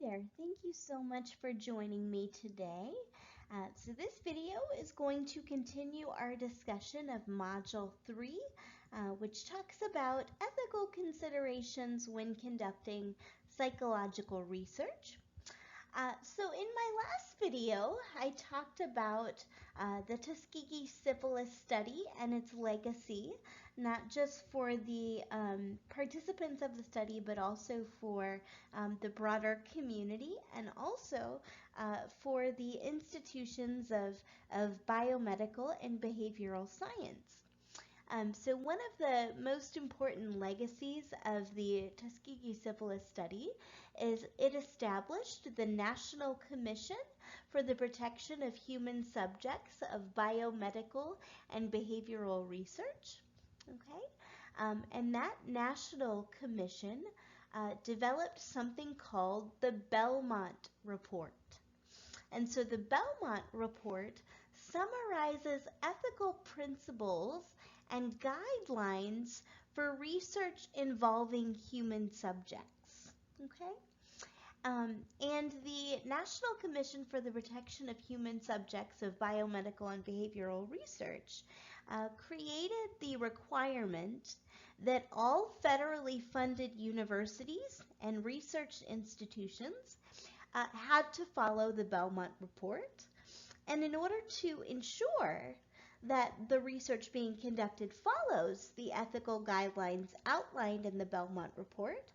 there, thank you so much for joining me today. So this video is going to continue our discussion of Module 3, which talks about ethical considerations when conducting psychological research. So in my last video, I talked about the Tuskegee syphilis study and its legacy, not just for the participants of the study, but also for the broader community and also for the institutions of biomedical and behavioral science. So one of the most important legacies of the Tuskegee syphilis study is it established the National Commission for the Protection of Human Subjects of Biomedical and Behavioral Research. Okay, and that National Commission developed something called the Belmont Report. And so the Belmont Report summarizes ethical principles and guidelines for research involving human subjects. Okay? And the National Commission for the Protection of Human Subjects of Biomedical and Behavioral Research created the requirement that all federally funded universities and research institutions had to follow the Belmont Report. And in order to ensure that the research being conducted follows the ethical guidelines outlined in the Belmont Report,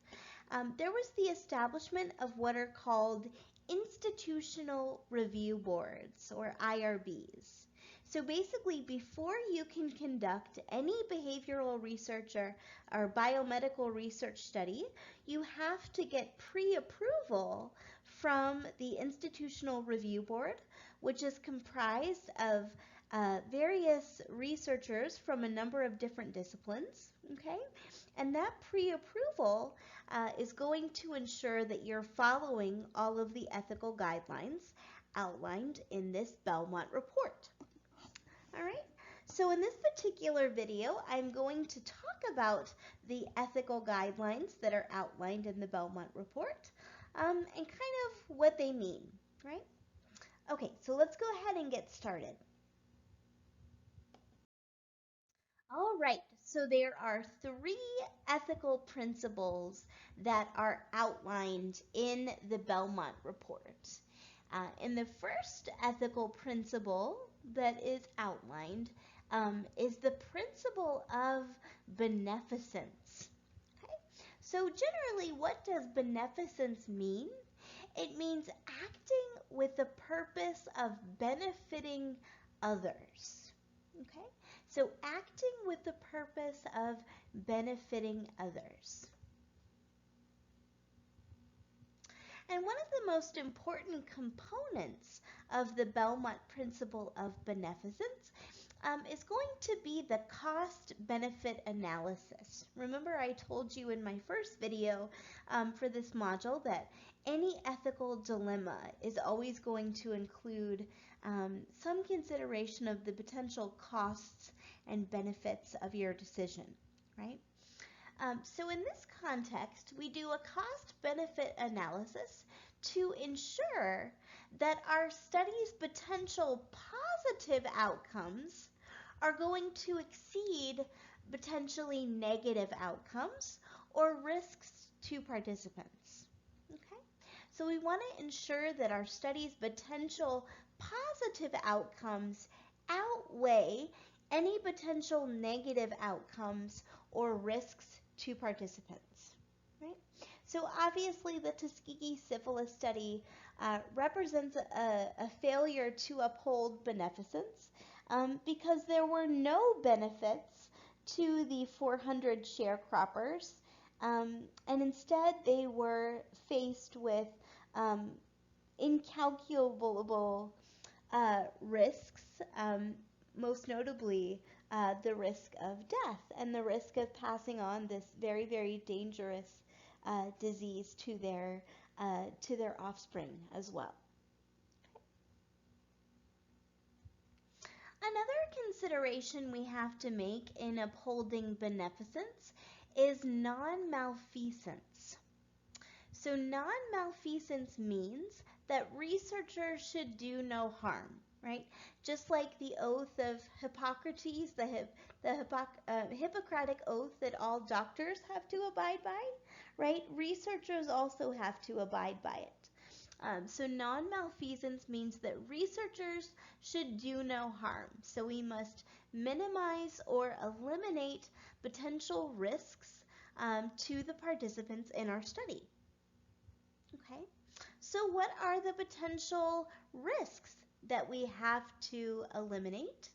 there was the establishment of what are called institutional review boards, or IRBs. So basically, before you can conduct any behavioral research or biomedical research study, you have to get pre-approval from the Institutional Review Board, which is comprised of various researchers from a number of different disciplines, okay? And that pre-approval is going to ensure that you're following all of the ethical guidelines outlined in this Belmont report. All right, so in this particular video, I'm going to talk about the ethical guidelines that are outlined in the Belmont report and kind of what they mean, right? Okay, so let's go ahead and get started. All right, so there are 3 ethical principles that are outlined in the Belmont report. And the first ethical principle that is outlined is the principle of beneficence. Okay? So generally, what does beneficence mean? It means acting with the purpose of benefiting others. Okay? So acting with the purpose of benefiting others. And one of the most important components of the Belmont principle of beneficence is going to be the cost-benefit analysis. Remember, I told you in my first video for this module that any ethical dilemma is always going to include some consideration of the potential costs and benefits of your decision, right? So in this context, we do a cost-benefit analysis to ensure that our study's potential positive outcomes are going to exceed potentially negative outcomes or risks to participants. Okay? So we want to ensure that our study's potential positive outcomes outweigh any potential negative outcomes or risks to participants, right? So obviously the Tuskegee syphilis study represents a failure to uphold beneficence because there were no benefits to the 400 sharecroppers, and instead they were faced with incalculable risks, most notably the risk of death and the risk of passing on this very, very dangerous disease to their offspring as well. Another consideration we have to make in upholding beneficence is non-malfeasance. So non-malfeasance means that researchers should do no harm, right? Just like the oath of Hippocrates, the Hippocratic oath that all doctors have to abide by, right? Researchers also have to abide by it. So non-malfeasance means that researchers should do no harm. So we must minimize or eliminate potential risks to the participants in our study. Okay, so what are the potential risks that we have to eliminate?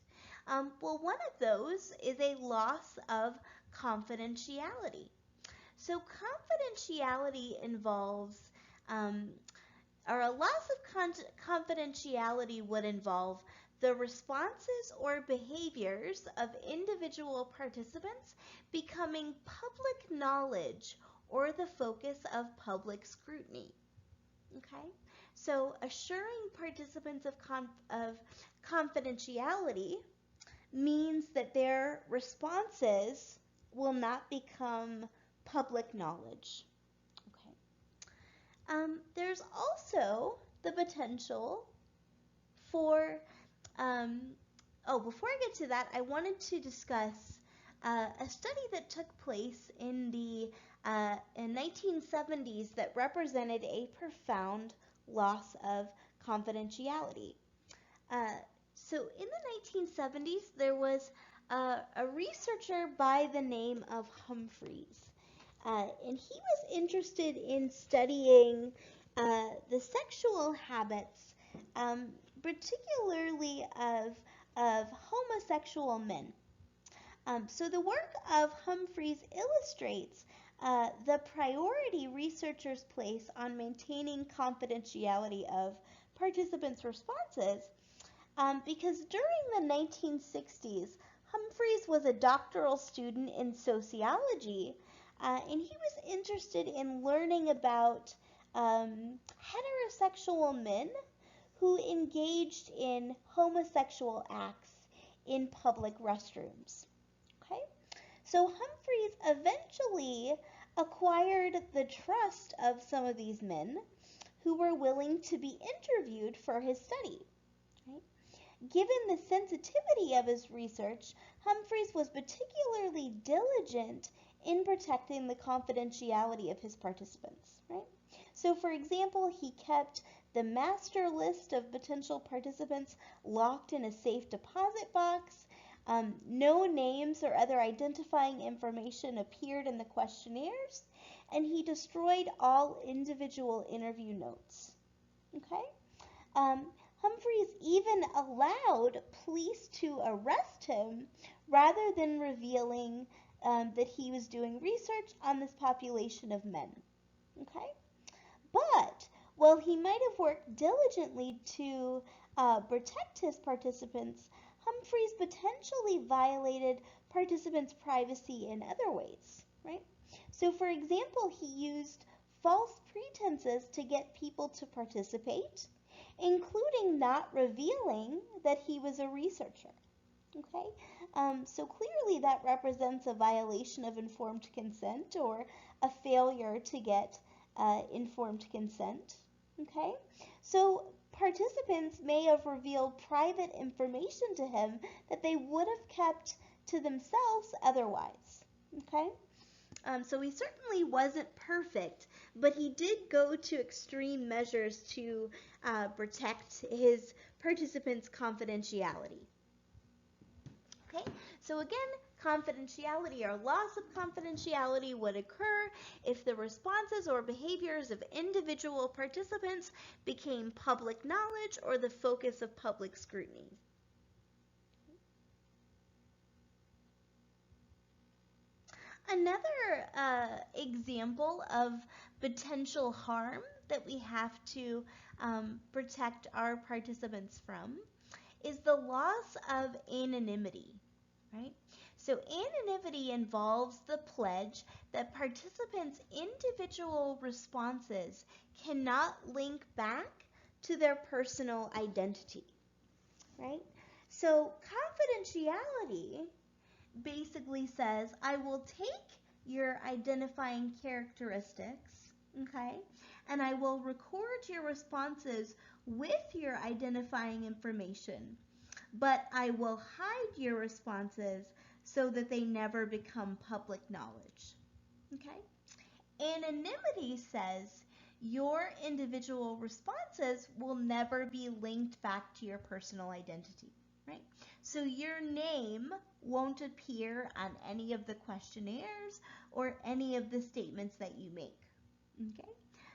Well, one of those is a loss of confidentiality. So confidentiality involves, or a loss of confidentiality would involve the responses or behaviors of individual participants becoming public knowledge or the focus of public scrutiny. Okay, so assuring participants of confidentiality means that their responses will not become public knowledge. Okay. There's also the potential for, before I get to that, I wanted to discuss a study that took place in the 1970s that represented a profound loss of confidentiality. So in the 1970s, there was a researcher by the name of Humphreys, and he was interested in studying the sexual habits, particularly of homosexual men. So the work of Humphreys illustrates the priority researchers place on maintaining confidentiality of participants' responses, because during the 1960s, Humphreys was a doctoral student in sociology, and he was interested in learning about heterosexual men who engaged in homosexual acts in public restrooms. Okay? So Humphreys eventually acquired the trust of some of these men who were willing to be interviewed for his study. Right? Given the sensitivity of his research, Humphreys was particularly diligent in protecting the confidentiality of his participants. Right? So, for example, he kept the master list of potential participants locked in a safe deposit box. No names or other identifying information appeared in the questionnaires, and he destroyed all individual interview notes. Okay? Humphreys even allowed police to arrest him rather than revealing that he was doing research on this population of men. Okay? But while he might have worked diligently to protect his participants, Humphreys potentially violated participants' privacy in other ways, right? So, for example, he used false pretenses to get people to participate, including not revealing that he was a researcher. Okay, so clearly that represents a violation of informed consent or a failure to get informed consent. Okay, so participants may have revealed private information to him that they would have kept to themselves otherwise. Okay, so he certainly wasn't perfect, but he did go to extreme measures to protect his participants' confidentiality. Okay, so again, confidentiality or loss of confidentiality would occur if the responses or behaviors of individual participants became public knowledge or the focus of public scrutiny. Another example of potential harm that we have to protect our participants from is the loss of anonymity, right? So anonymity involves the pledge that participants' individual responses cannot link back to their personal identity, right? So confidentiality basically says, I will take your identifying characteristics, okay? And I will record your responses with your identifying information, but I will hide your responses so that they never become public knowledge, okay? Anonymity says your individual responses will never be linked back to your personal identity, right? So your name won't appear on any of the questionnaires or any of the statements that you make, okay?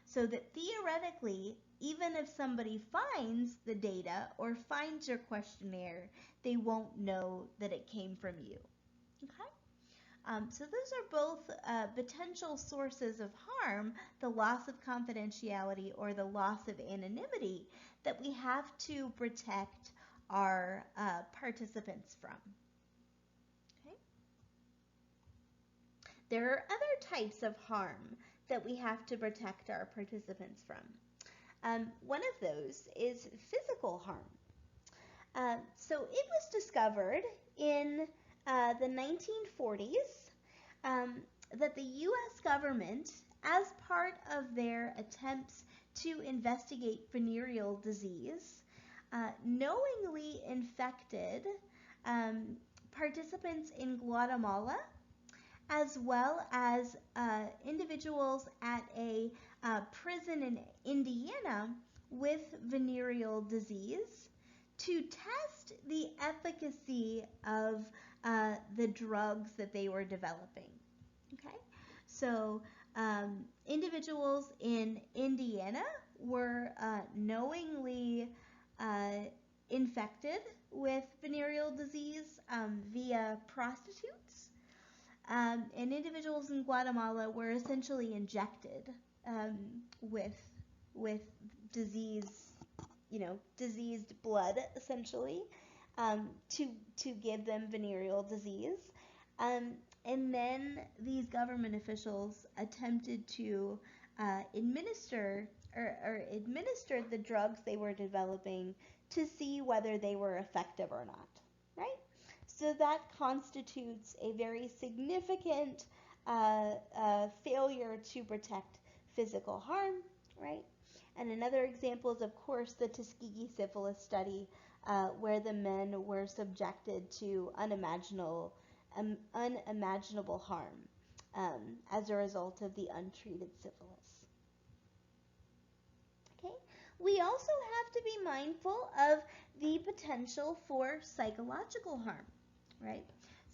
So that theoretically, even if somebody finds the data or finds your questionnaire, they won't know that it came from you, okay? So those are both potential sources of harm, the loss of confidentiality or the loss of anonymity that we have to protect our participants from. Okay? There are other types of harm that we have to protect our participants from. One of those is physical harm. So it was discovered in the 1940s that the U.S. government, as part of their attempts to investigate venereal disease, knowingly infected participants in Guatemala as well as individuals at a prison in Indiana with venereal disease to test the efficacy of the drugs that they were developing. Okay, so individuals in Indiana were knowingly infected with venereal disease via prostitutes, and individuals in Guatemala were essentially injected with disease, diseased blood, essentially, to give them venereal disease. And then these government officials attempted to administer the drugs they were developing to see whether they were effective or not, right? So that constitutes a very significant failure to protect physical harm, right? And another example is, of course, the Tuskegee syphilis study, where the men were subjected to unimaginable harm as a result of the untreated syphilis. Okay? We also have to be mindful of the potential for psychological harm, right?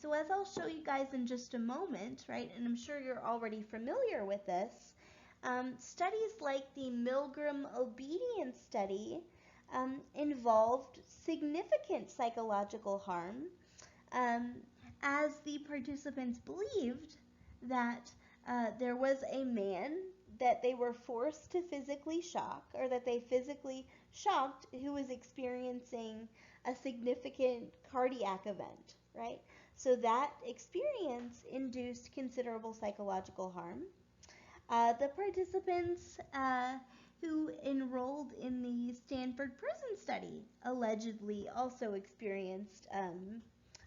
So as I'll show you guys in just a moment, right, and I'm sure you're already familiar with this, studies like the Milgram obedience study involved significant psychological harm, as the participants believed that there was a man that they were forced to physically shock, or that they physically shocked, who was experiencing a significant cardiac event, right? So that experience induced considerable psychological harm. The participants who enrolled in the Stanford prison study allegedly also experienced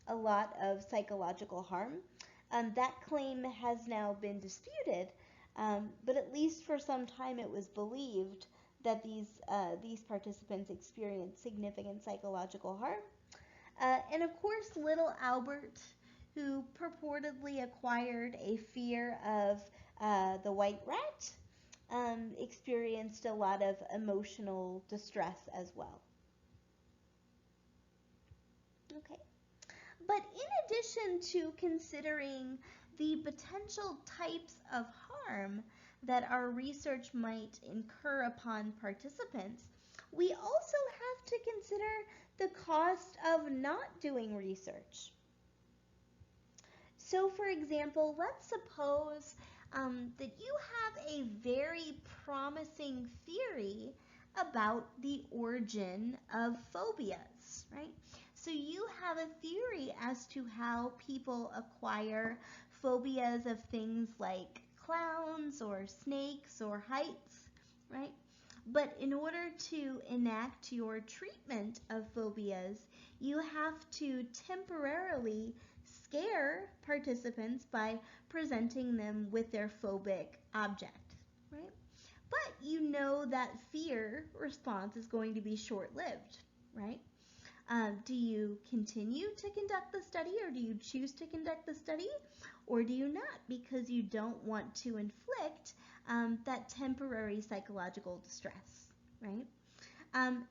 a lot of psychological harm. That claim has now been disputed, but at least for some time it was believed that these participants experienced significant psychological harm. And of course, little Albert, who purportedly acquired a fear of the white rat, experienced a lot of emotional distress as well. Okay. But in addition to considering the potential types of harm that our research might incur upon participants, we also have to consider the cost of not doing research. So for example, let's suppose that you have a very promising theory about the origin of phobias, right? So you have a theory as to how people acquire phobias of things like clowns or snakes or heights, right? But in order to enact your treatment of phobias, you have to temporarily scare participants by presenting them with their phobic object, right? but you know that fear response is going to be short-lived, right? Do you continue to conduct the study, or do you choose to conduct the study, or do you not because you don't want to inflict that temporary psychological distress, right?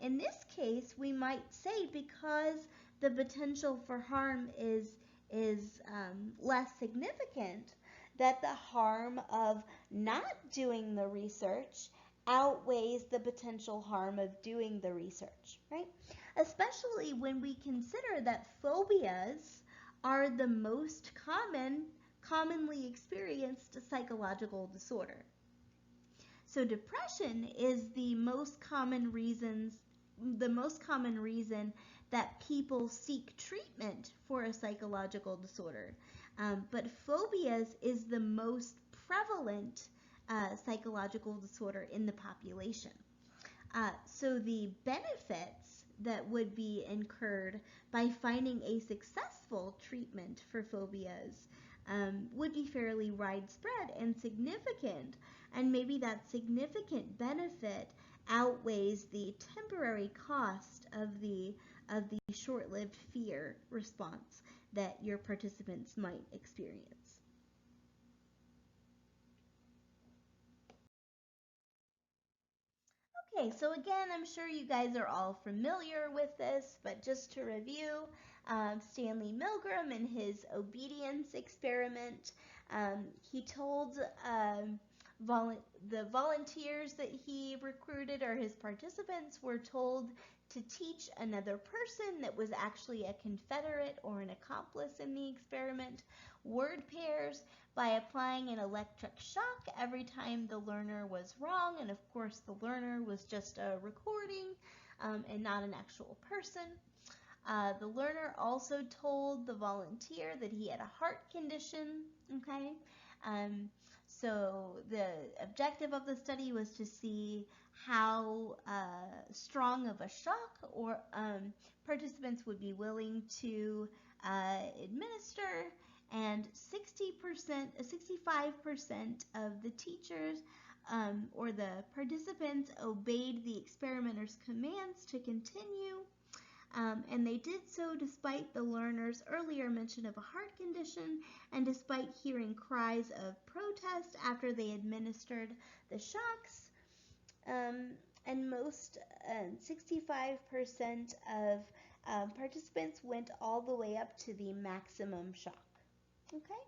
In this case, we might say because the potential for harm is less significant, that the harm of not doing the research outweighs the potential harm of doing the research, right? Especially when we consider that phobias are the most commonly experienced psychological disorder. So depression is the most common reason that people seek treatment for a psychological disorder. But phobias is the most prevalent psychological disorder in the population. So the benefits that would be incurred by finding a successful treatment for phobias would be fairly widespread and significant, and maybe that significant benefit outweighs the temporary cost of the short-lived fear response that your participants might experience. Okay, so again, I'm sure you guys are all familiar with this, but just to review, Stanley Milgram in his obedience experiment, he told the volunteers that he recruited, or his participants were told to teach another person that was actually a confederate or an accomplice in the experiment word pairs by applying an electric shock every time the learner was wrong. And of course, the learner was just a recording and not an actual person. The learner also told the volunteer that he had a heart condition, okay? So the objective of the study was to see how strong of a shock or participants would be willing to administer, and 65% of the teachers or the participants obeyed the experimenter's commands to continue. And they did so despite the learner's earlier mention of a heart condition and despite hearing cries of protest after they administered the shocks. And most 65% of participants went all the way up to the maximum shock. Okay?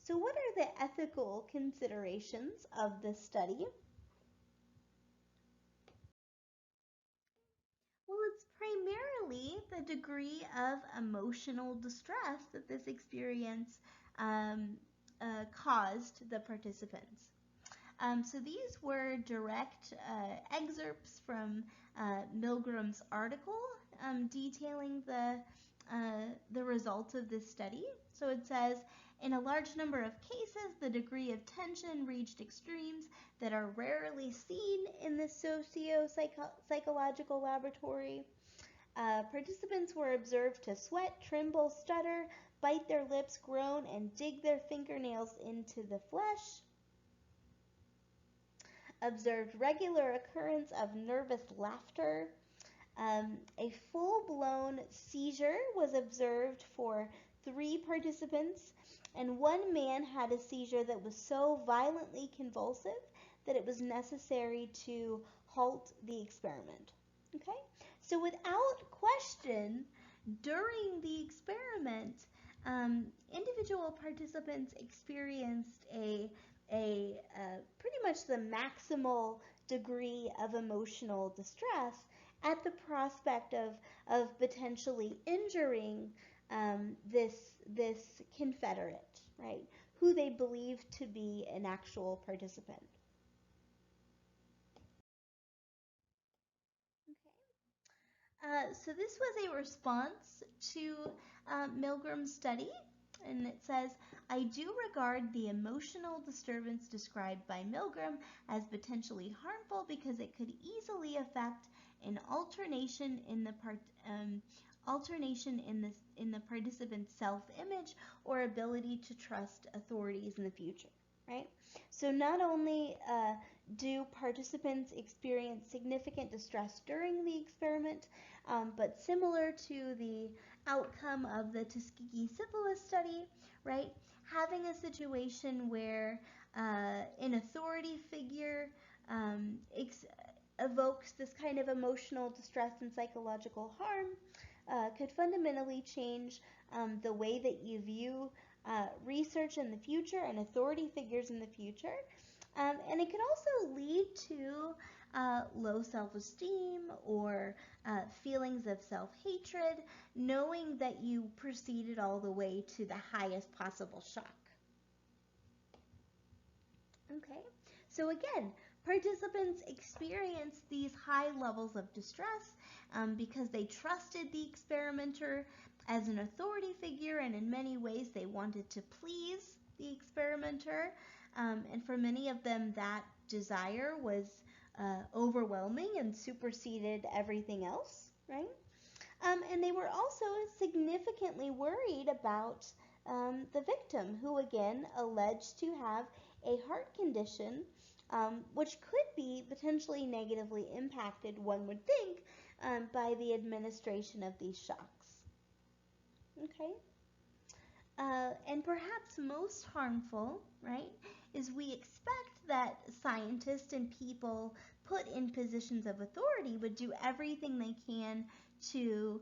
So what are the ethical considerations of this study? Well, it's primarily the degree of emotional distress that this experience caused the participants. So these were direct excerpts from Milgram's article detailing the results of this study. So it says, in a large number of cases, the degree of tension reached extremes that are rarely seen in the socio-psychological laboratory. Participants were observed to sweat, tremble, stutter, bite their lips, groan, and dig their fingernails into the flesh. Observed regular occurrence of nervous laughter. A full-blown seizure was observed for 3 participants, and one man had a seizure that was so violently convulsive that it was necessary to halt the experiment. Okay? So without question, during the experiment, individual participants experienced a pretty much the maximal degree of emotional distress at the prospect of potentially injuring this confederate, right, who they believed to be an actual participant. So this was a response to Milgram's study, and it says, I do regard the emotional disturbance described by Milgram as potentially harmful because it could easily affect an alternation in the participant's self-image or ability to trust authorities in the future, right? So not only do participants experience significant distress during the experiment? But similar to the outcome of the Tuskegee syphilis study, right? Having a situation where an authority figure um, evokes this kind of emotional distress and psychological harm could fundamentally change the way that you view research in the future and authority figures in the future. And it could also lead to low self-esteem or feelings of self-hatred, knowing that you proceeded all the way to the highest possible shock. Okay, so again, participants experience these high levels of distress because they trusted the experimenter as an authority figure, and in many ways they wanted to please the experimenter. And for many of them, that desire was overwhelming and superseded everything else, right? And they were also significantly worried about the victim, who again alleged to have a heart condition, which could be potentially negatively impacted, one would think, by the administration of these shocks. Okay? And perhaps most harmful, right, is we expect that scientists and people put in positions of authority would do everything they can to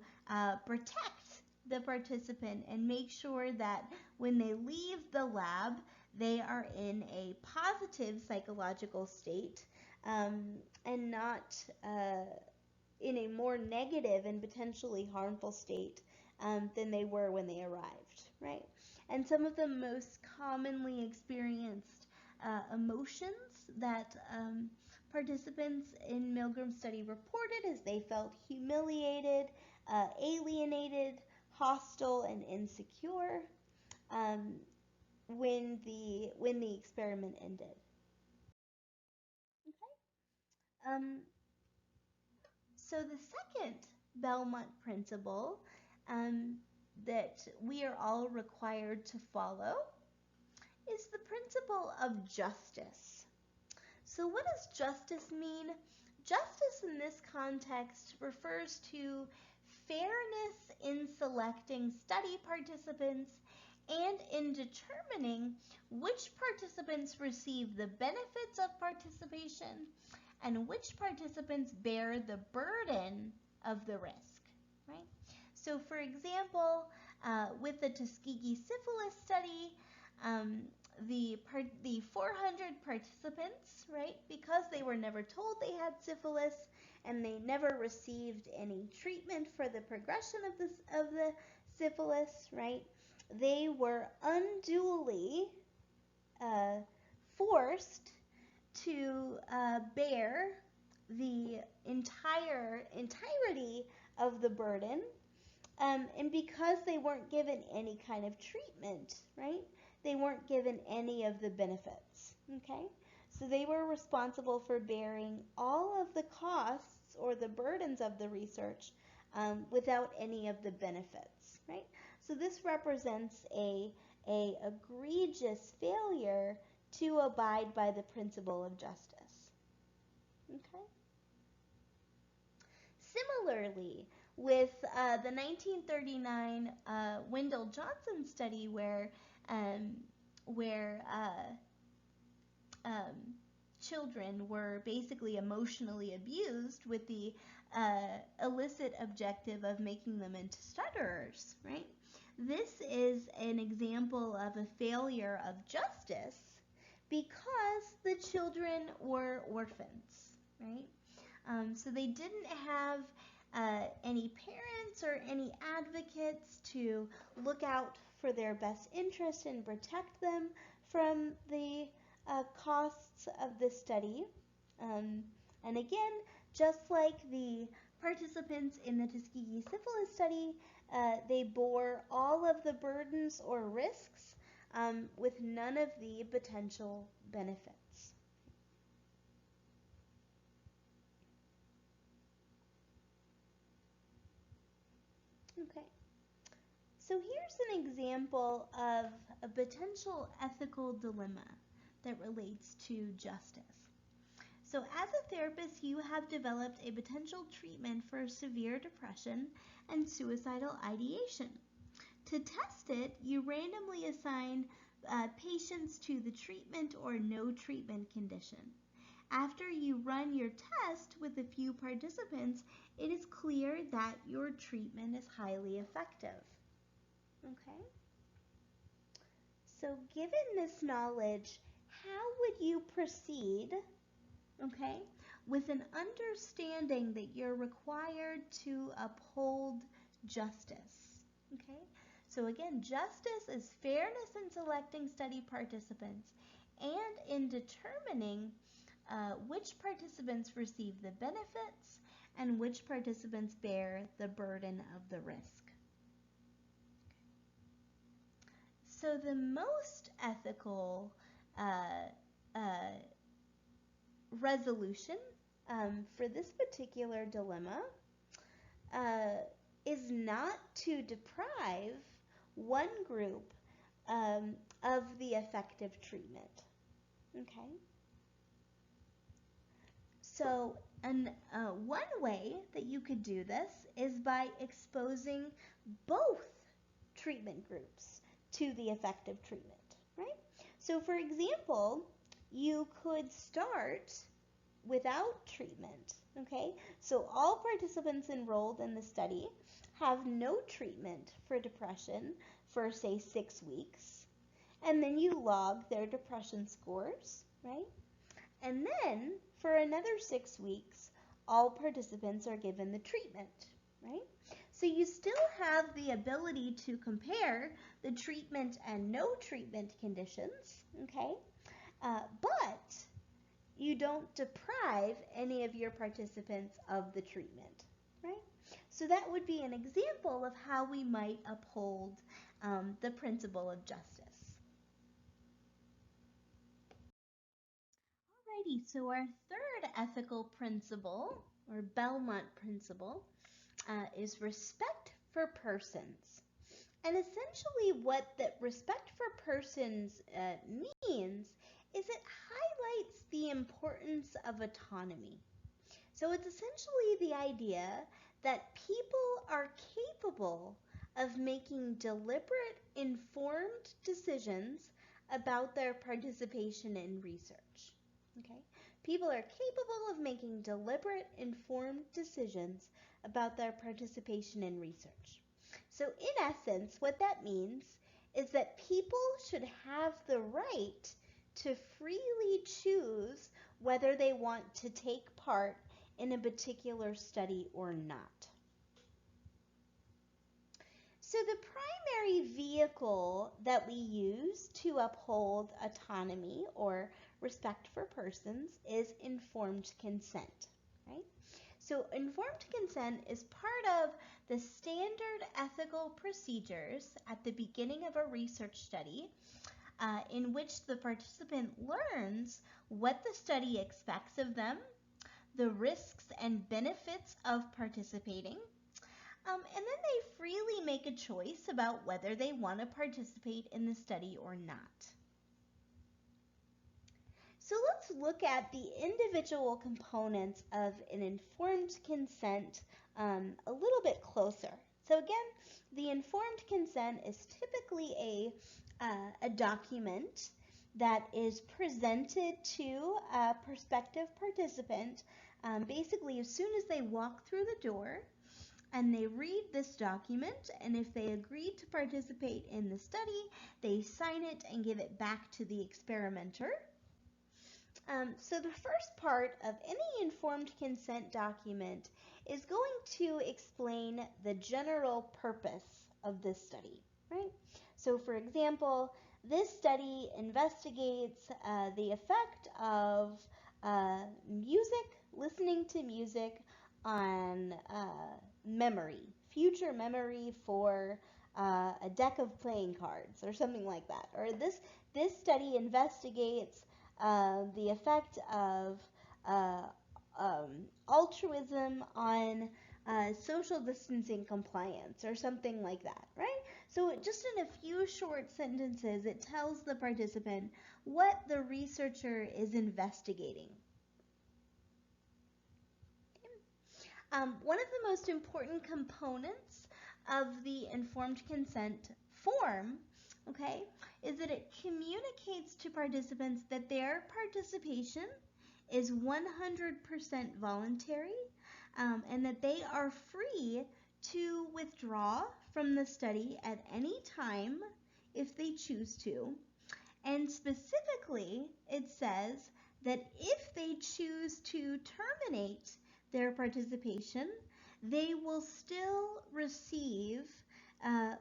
protect the participant and make sure that when they leave the lab, they are in a positive psychological state and not in a more negative and potentially harmful state than they were when they arrived, right? And some of the most commonly experienced emotions that participants in Milgram's study reported is they felt humiliated, alienated, hostile, and insecure um, when the experiment ended. Okay. So the second Belmont principle um, that we are all required to follow is the principle of justice. So what does justice mean? Justice in this context refers to fairness in selecting study participants and in determining which participants receive the benefits of participation and which participants bear the burden of the risk, right? So for example, with the Tuskegee syphilis study, um, the 400 participants, right, because they were never told they had syphilis and they never received any treatment for the progression of the syphilis, right, they were unduly uh, forced to bear the entirety of the burden, and because they weren't given any kind of treatment, right? They weren't given any of the benefits. Okay, so they were responsible for bearing all of the costs or the burdens of the research without any of the benefits, right? So this represents a egregious failure to abide by the principle of justice. Okay. Similarly, with the 1939 Wendell Johnson study, um, where children were basically emotionally abused with the illicit objective of making them into stutterers, right? This is an example of a failure of justice because the children were orphans, right? So they didn't have any parents or any advocates to look out for their best interest and protect them from the costs of the study. And again, just like the participants in the Tuskegee syphilis study, they bore all of the burdens or risks with none of the potential benefits. Okay. So here's an example of a potential ethical dilemma that relates to justice. So as a therapist, you have developed a potential treatment for severe depression and suicidal ideation. To test it, you randomly assign patients to the treatment or no treatment condition. After you run your test with a few participants, it is clear that your treatment is highly effective. Okay? So given this knowledge, how would you proceed, okay, with an understanding that you're required to uphold justice? Okay? So again, justice is fairness in selecting study participants and in determining which participants receive the benefits and which participants bear the burden of the risk. So the most ethical resolution for this particular dilemma is not to deprive one group of the effective treatment. Okay? So one way that you could do this is by exposing both treatment groups to the effective treatment, right? So for example, you could start without treatment, okay? So all participants enrolled in the study have no treatment for depression for, say, 6 weeks, and then you log their depression scores, right? And then for another 6 weeks, all participants are given the treatment, right? So you still have the ability to compare the treatment and no treatment conditions, okay? But you don't deprive any of your participants of the treatment, right? So that would be an example of how we might uphold the principle of justice. Alrighty, so our third ethical principle, or Belmont principle, is respect for persons. And essentially what that respect for persons means is it highlights the importance of autonomy. So it's essentially the idea that people are capable of making deliberate, informed decisions about their participation in research. Okay? People are capable of making deliberate, informed decisions about their participation in research. So in essence, what that means is that people should have the right to freely choose whether they want to take part in a particular study or not. So the primary vehicle that we use to uphold autonomy or respect for persons is informed consent, right? So informed consent is part of the standard ethical procedures at the beginning of a research study in which the participant learns what the study expects of them, the risks and benefits of participating, and then they freely make a choice about whether they want to participate in the study or not. So let's look at the individual components of an informed consent a little bit closer. So again, the informed consent is typically a document that is presented to a prospective participant basically as soon as they walk through the door, and they read this document, and if they agree to participate in the study, they sign it and give it back to the experimenter. So the first part of any informed consent document is going to explain the general purpose of this study, right? So for example, this study investigates the effect of listening to music on memory, future memory for a deck of playing cards or something like that. Or this study investigates the effect of altruism on social distancing compliance or something like that, right? So just in a few short sentences, it tells the participant what the researcher is investigating. One of the most important components of the informed consent form, okay, is that it communicates to participants that their participation is 100% voluntary, and that they are free to withdraw from the study at any time if they choose to. And specifically, it says that if they choose to terminate their participation, they will still receive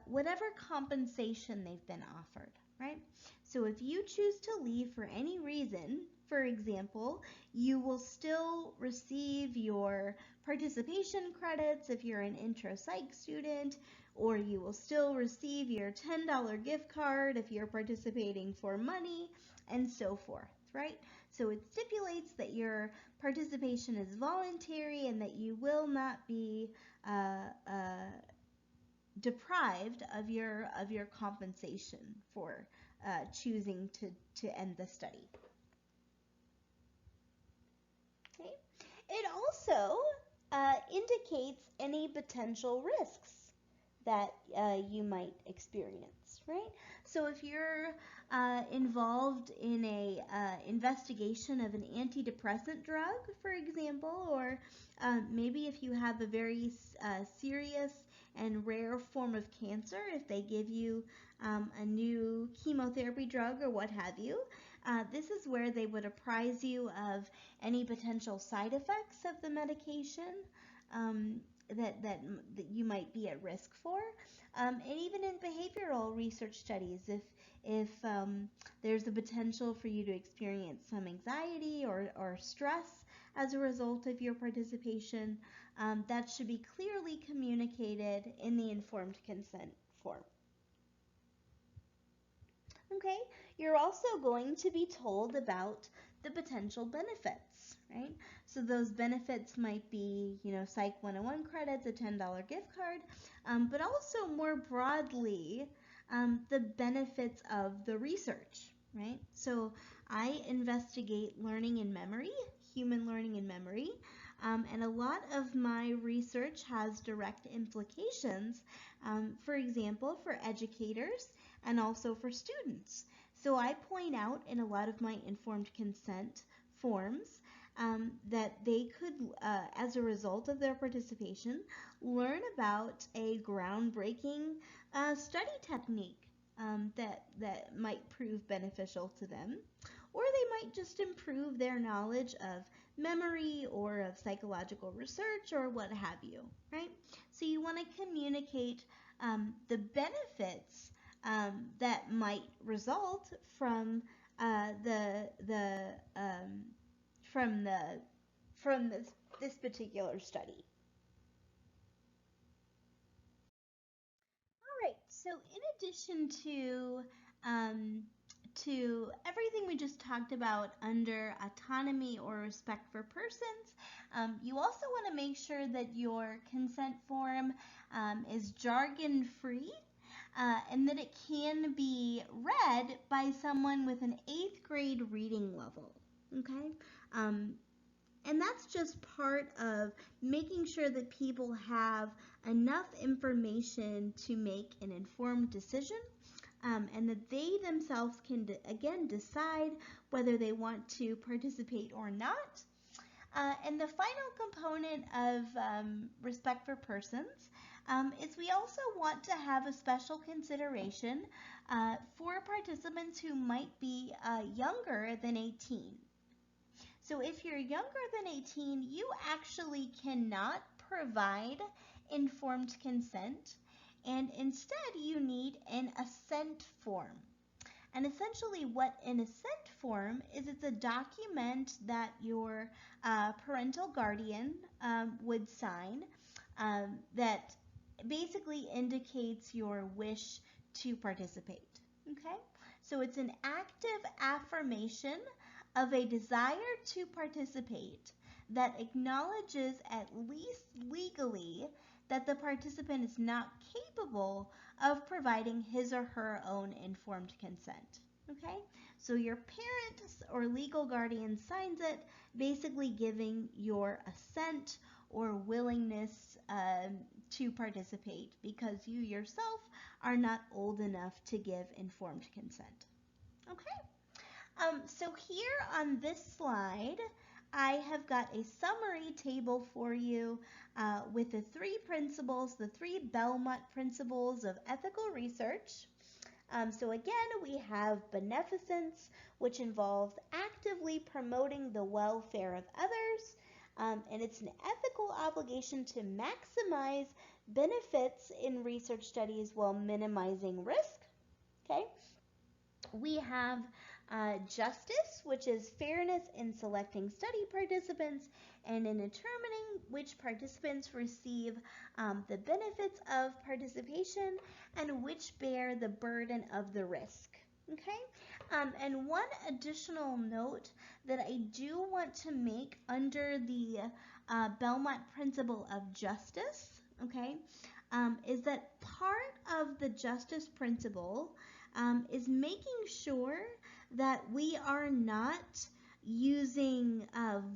whatever compensation they've been offered, right? So if you choose to leave for any reason, for example, you will still receive your participation credits if you're an intro psych student, or you will still receive your $10 gift card if you're participating for money, and so forth, right? So it stipulates that your participation is voluntary and that you will not be deprived of your compensation for choosing to end the study. Okay. It also indicates any potential risks that you might experience, right? So if you're involved in a investigation of an antidepressant drug, for example, or maybe if you have a very serious and rare form of cancer, if they give you a new chemotherapy drug or what have you, this is where they would apprise you of any potential side effects of the medication that you might be at risk for. And even in behavioral research studies, if there's a potential for you to experience some anxiety or stress as a result of your participation, that should be clearly communicated in the informed consent form. Okay, you're also going to be told about the potential benefits, right? So those benefits might be, Psych 101 credits, a $10 gift card, but also more broadly, the benefits of the research, right? So I investigate learning and memory, human learning and memory, and a lot of my research has direct implications, for example, for educators and also for students. So I point out in a lot of my informed consent forms that they could, as a result of their participation, learn about a groundbreaking study technique that might prove beneficial to them, or they might just improve their knowledge of memory or of psychological research or what have you, right? So you want to communicate the benefits that might result from this particular study. All right. So in addition to everything we just talked about under autonomy or respect for persons, you also want to make sure that your consent form is jargon-free and that it can be read by someone with an 8th grade reading level, okay? And that's just part of making sure that people have enough information to make an informed decision, and that they themselves can, again, decide whether they want to participate or not. And the final component of respect for persons is we also want to have a special consideration for participants who might be younger than 18. So if you're younger than 18, you actually cannot provide informed consent, and instead you need an assent form. And essentially what an assent form is, it's a document that your parental guardian would sign that basically indicates your wish to participate, okay? So it's an active affirmation of a desire to participate that acknowledges, at least legally, that the participant is not capable of providing his or her own informed consent. Okay, so your parent or legal guardian signs it, basically giving your assent or willingness to participate because you yourself are not old enough to give informed consent. Okay, so here on this slide, I have got a summary table for you with the three principles, the three Belmont principles of ethical research. So again, we have beneficence, which involves actively promoting the welfare of others, and it's an ethical obligation to maximize benefits in research studies while minimizing risk. Okay, we have justice, which is fairness in selecting study participants and in determining which participants receive the benefits of participation and which bear the burden of the risk. Okay, and one additional note that I do want to make under the Belmont principle of justice, okay, is that part of the justice principle is making sure that we are not using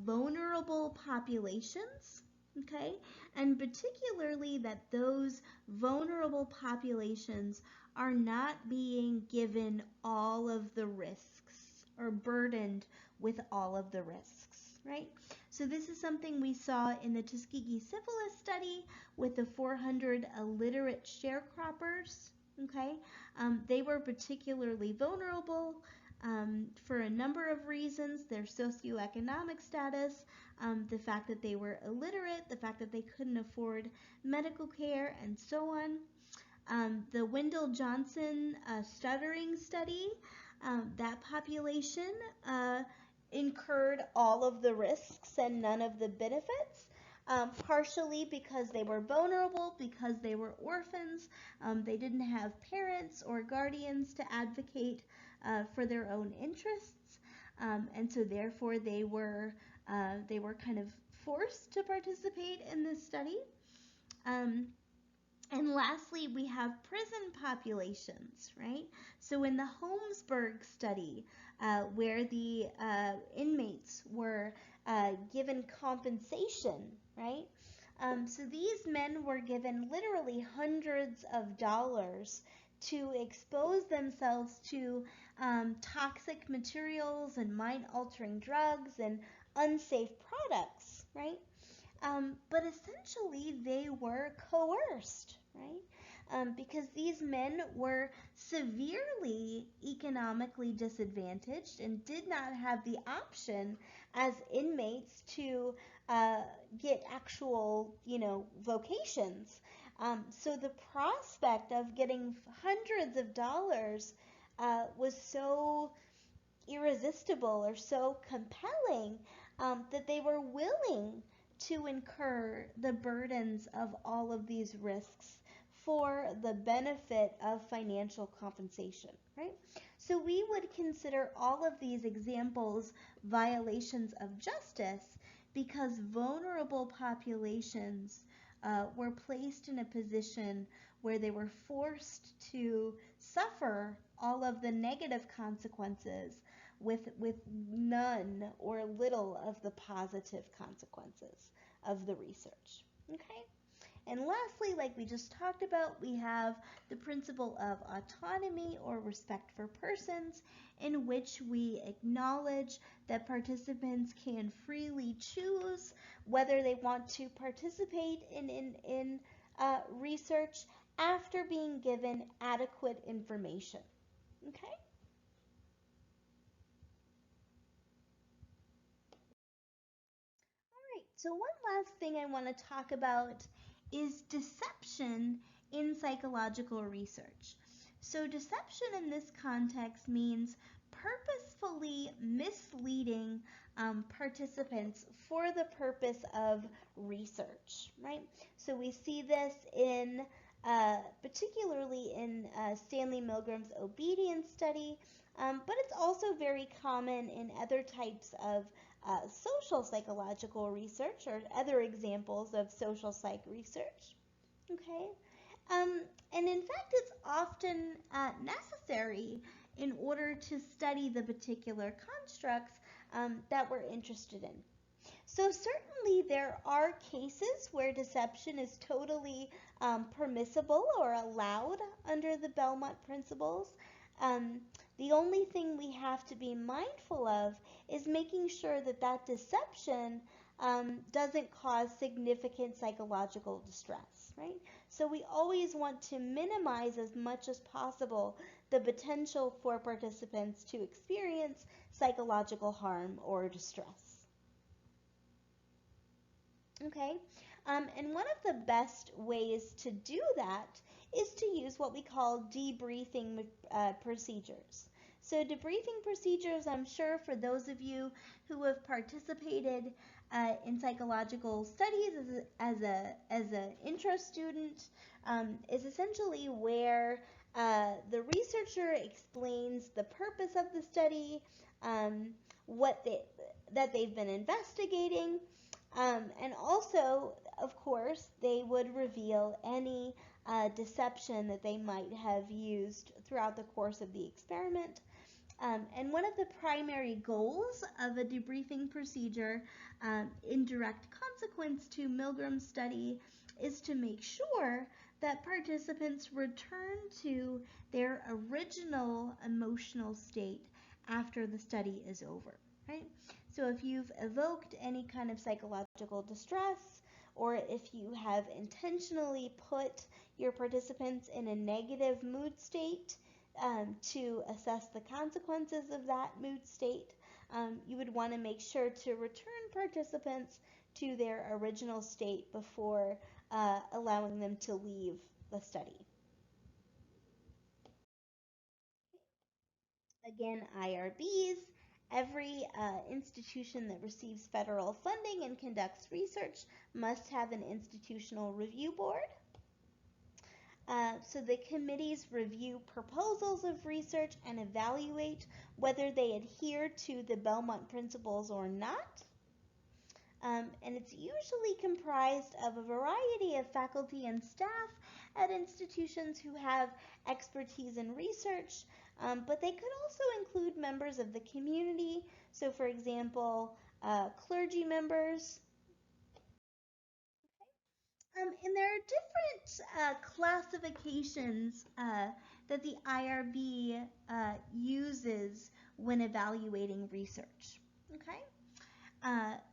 vulnerable populations, okay, and particularly that those vulnerable populations are not being given all of the risks or burdened with all of the risks, right? So this is something we saw in the Tuskegee syphilis study with the 400 illiterate sharecroppers. Okay, they were particularly vulnerable for a number of reasons: their socioeconomic status, the fact that they were illiterate, the fact that they couldn't afford medical care, and so on. The Wendell Johnson stuttering study, that population incurred all of the risks and none of the benefits. Partially because they were vulnerable, because they were orphans, they didn't have parents or guardians to advocate for their own interests, and so therefore they were kind of forced to participate in this study. And lastly, we have prison populations, right? So in the Holmesburg study, where the inmates were given compensation, right? So these men were given literally hundreds of dollars to expose themselves to toxic materials and mind-altering drugs and unsafe products, right? But essentially they were coerced, right? Because these men were severely economically disadvantaged and did not have the option as inmates to get actual, vocations. So the prospect of getting hundreds of dollars was so irresistible or so compelling that they were willing to incur the burdens of all of these risks for the benefit of financial compensation, right? So we would consider all of these examples violations of justice because vulnerable populations were placed in a position where they were forced to suffer all of the negative consequences with none or little of the positive consequences of the research. Okay? And lastly, like we just talked about, we have the principle of autonomy or respect for persons, in which we acknowledge that participants can freely choose whether they want to participate in research after being given adequate information. Okay? Right, so one last thing I want to talk about is deception in psychological research. So deception in this context means purposefully misleading participants for the purpose of research, right? So we see this in particularly in Stanley Milgram's obedience study, but it's also very common in other types of social psychological research or other examples of social psych research. Okay, and in fact, it's often necessary in order to study the particular constructs that we're interested in. So certainly there are cases where deception is totally permissible or allowed under the Belmont principles. Um, the only thing we have to be mindful of is making sure that that deception doesn't cause significant psychological distress, right? So we always want to minimize as much as possible the potential for participants to experience psychological harm or distress. Okay, and one of the best ways to do that is to use what we call debriefing procedures. So debriefing procedures, I'm sure for those of you who have participated in psychological studies as a intro student, is essentially where the researcher explains the purpose of the study, um, what that they've been investigating, and also, of course, they would reveal any deception that they might have used throughout the course of the experiment. And one of the primary goals of a debriefing procedure, in direct consequence to Milgram's study, is to make sure that participants return to their original emotional state after the study is over, right? So if you've evoked any kind of psychological distress, or if you have intentionally put your participants in a negative mood state, to assess the consequences of that mood state, you would want to make sure to return participants to their original state before allowing them to leave the study. Again, IRBs, every institution that receives federal funding and conducts research must have an institutional review board. So the committees review proposals of research and evaluate whether they adhere to the Belmont principles or not. And it's usually comprised of a variety of faculty and staff at institutions who have expertise in research, but they could also include members of the community. So, for example, clergy members. And there are different classifications that the IRB uses when evaluating research. Okay?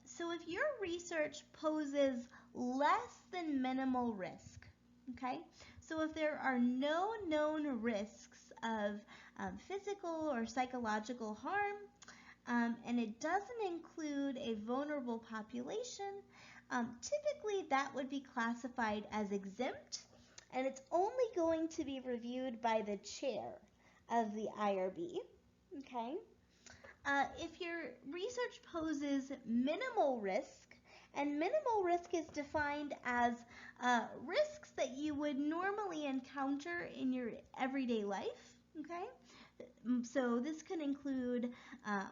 So if your research poses less than minimal risk, okay? So if there are no known risks of physical or psychological harm, and it doesn't include a vulnerable population, typically that would be classified as exempt, and it's only going to be reviewed by the chair of the IRB, okay? If your research poses minimal risk, and minimal risk is defined as risks that you would normally encounter in your everyday life, okay? So this could include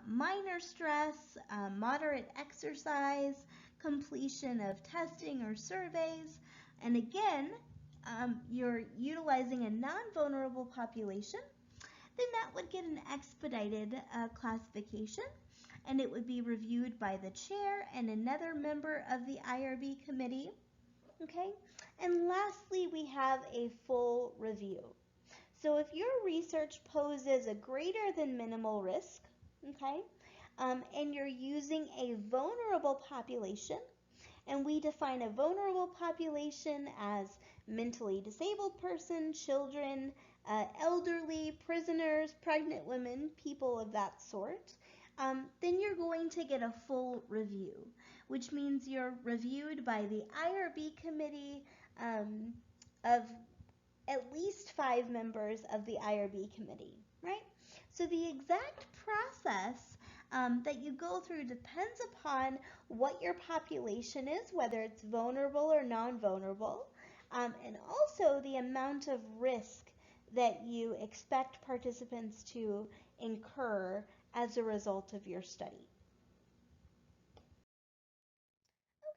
minor stress, moderate exercise, completion of testing or surveys, and again, you're utilizing a non-vulnerable population, then that would get an expedited classification, and it would be reviewed by the chair and another member of the IRB committee. Okay, and lastly, we have a full review. So if your research poses a greater than minimal risk, okay, and you're using a vulnerable population, and we define a vulnerable population as mentally disabled person, children, elderly, prisoners, pregnant women, people of that sort, then you're going to get a full review, which means you're reviewed by the IRB committee of at least 5 members of the IRB committee, right? So the exact process that you go through depends upon what your population is, whether it's vulnerable or non-vulnerable, and also the amount of risk that you expect participants to incur as a result of your study.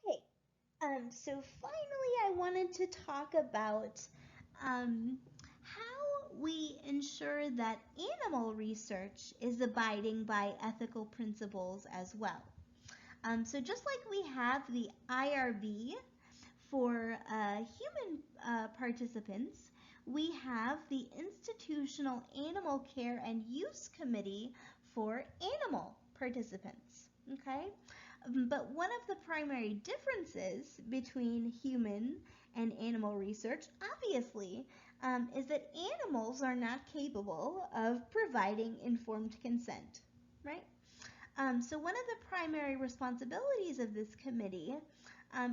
Okay, so finally I wanted to talk about how we ensure that animal research is abiding by ethical principles as well. So just like we have the IRB for human participants, we have the Institutional Animal Care and Use Committee for animal participants. Okay? But one of the primary differences between human and animal research, obviously, is that animals are not capable of providing informed consent, right? So one of the primary responsibilities of this committee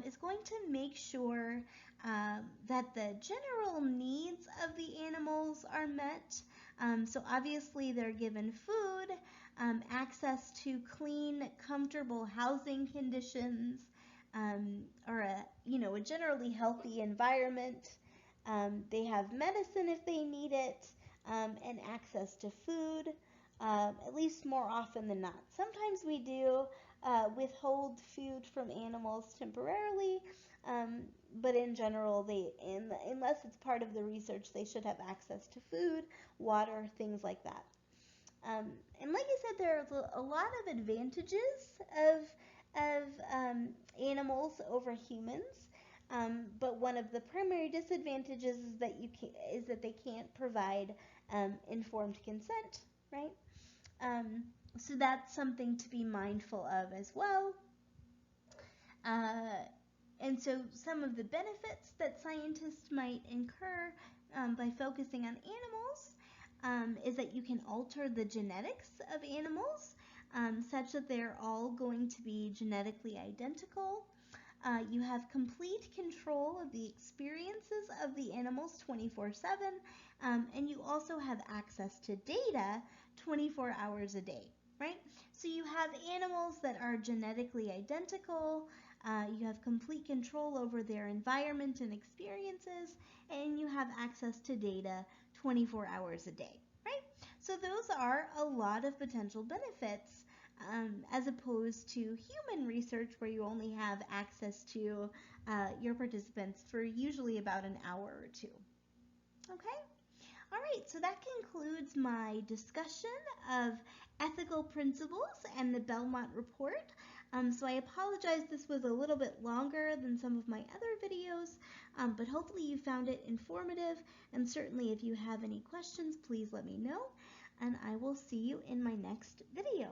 is going to make sure that the general needs of the animals are met. So obviously they're given food, access to clean, comfortable housing conditions, or a generally healthy environment. They have medicine if they need it, and access to food. At least more often than not. Sometimes we do withhold food from animals temporarily, but in general, unless it's part of the research, they should have access to food, water, things like that. And like I said, there are a lot of advantages of animals over humans. But one of the primary disadvantages is that they can't provide informed consent, right? So that's something to be mindful of as well. And so some of the benefits that scientists might incur by focusing on animals is that you can alter the genetics of animals such that they're all going to be genetically identical. You have complete control of the experiences of the animals 24/7, and you also have access to data 24 hours a day, right? So you have animals that are genetically identical, you have complete control over their environment and experiences, and you have access to data 24 hours a day, right? So those are a lot of potential benefits as opposed to human research where you only have access to your participants for usually about an hour or two. Okay? All right, so that concludes my discussion of ethical principles and the Belmont report. So I apologize this was a little bit longer than some of my other videos, but hopefully you found it informative, and certainly if you have any questions, please let me know, and I will see you in my next video.